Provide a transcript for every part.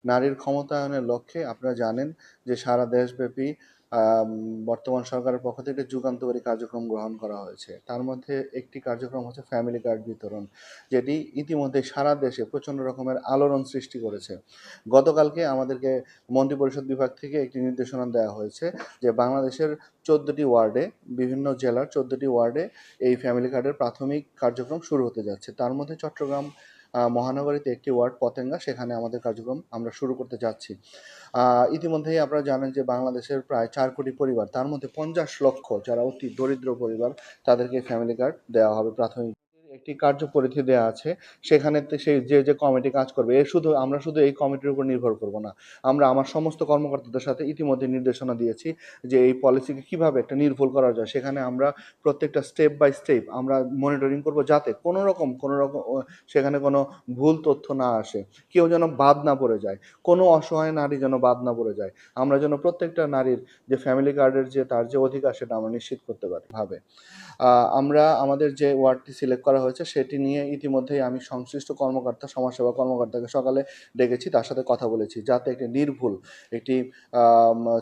নারীর ক্ষমতায়নের লক্ষ্যে আপনারা জানেন যে সারা দেশব্যাপী বর্তমান সরকারের পক্ষ থেকে যুগান্তকারী কার্যক্রম গ্রহণ করা হয়েছে। তার মধ্যে একটি কার্যক্রম হচ্ছে ফ্যামিলি কার্ড বিতরণ, যেটি ইতিমধ্যে সারা দেশে প্রচণ্ড রকমের আলোড়ন সৃষ্টি করেছে। গতকালকে আমাদেরকে মন্ত্রিপরিষদ বিভাগ থেকে একটি নির্দেশনা দেওয়া হয়েছে যে বাংলাদেশের 14টি ওয়ার্ডে, বিভিন্ন জেলার 14টি ওয়ার্ডে এই ফ্যামিলি কার্ডের প্রাথমিক কার্যক্রম শুরু হতে যাচ্ছে। তার মধ্যে চট্টগ্রাম মহানগরীতে একটি ওয়ার্ড পতেঙ্গা, সেখানে আমাদের কার্যক্রম আমরা শুরু করতে যাচ্ছি। ইতিমধ্যেই আপনারা জানেন যে বাংলাদেশের প্রায় 4 কোটি পরিবার, তার মধ্যে 50 লক্ষ যারা অতি দরিদ্র পরিবার, তাদেরকে ফ্যামিলি কার্ড দেওয়া হবে প্রাথমিক। একটি কার্যপরিধি দেওয়া আছে, সেখানে সেই যে কমিটি কাজ করবে, আমরা শুধু এই কমিটির উপর নির্ভর করব না। আমরা আমার সমস্ত কর্মকর্তাদের সাথে ইতিমধ্যে নির্দেশনা দিয়েছি যে এই পলিসিকে কিভাবে একটা নির্ভুল করা যায়। সেখানে আমরা প্রত্যেকটা স্টেপ বাই স্টেপ আমরা মনিটরিং করব, যাতে কোনো রকম সেখানে কোনো ভুল তথ্য না আসে, কেউ যেন বাদ না পড়ে যায়, কোনো অসহায় নারী যেন বাদ না পড়ে যায়। আমরা যেন প্রত্যেকটা নারীর যে ফ্যামিলি কার্ডের যে তার যে অধিকার, সেটা আমরা নিশ্চিত করতে পারি ভাবে। আমরা আমাদের যে ওয়ার্ডটি সিলেক্ট করা হয়েছে সেটি নিয়ে ইতিমধ্যেই আমি সংশ্লিষ্ট কর্মকর্তা, সমাজসেবা কর্মকর্তাকে সকালে ডেকেছি, তার সাথে কথা বলেছি, যাতে একটি নির্ভুল একটি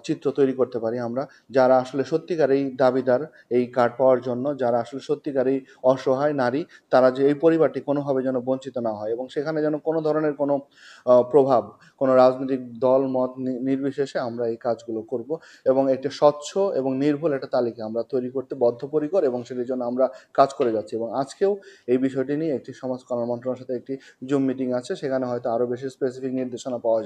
চিত্র তৈরি করতে পারি আমরা, যারা আসলে সত্যিকারেই দাবিদার এই কার্ড পাওয়ার জন্য, যারা আসলে সত্যিকারেই অসহায় নারী, তারা যে এই পরিবারটি কোনোভাবে যেন বঞ্চিত না হয়, এবং সেখানে যেন কোনো ধরনের কোনো প্রভাব, কোনো রাজনৈতিক দল মত নির্বিশেষে আমরা এই কাজগুলো করব, এবং একটা স্বচ্ছ এবং নির্ভুল একটা তালিকা আমরা তৈরি করতে বদ্ধপরিকর, এবং সেটির জন্য আমরা কাজ করে যাচ্ছি। এবং আজকেও এই বিষয়টি নিয়ে একটি সমাজ কল্যাণ মন্ত্রণালয়ের সাথে একটি জুম মিটিং আছে, সেখানে হয়তো আরও বেশি স্পেসিফিক নির্দেশনা পাওয়া যাবে।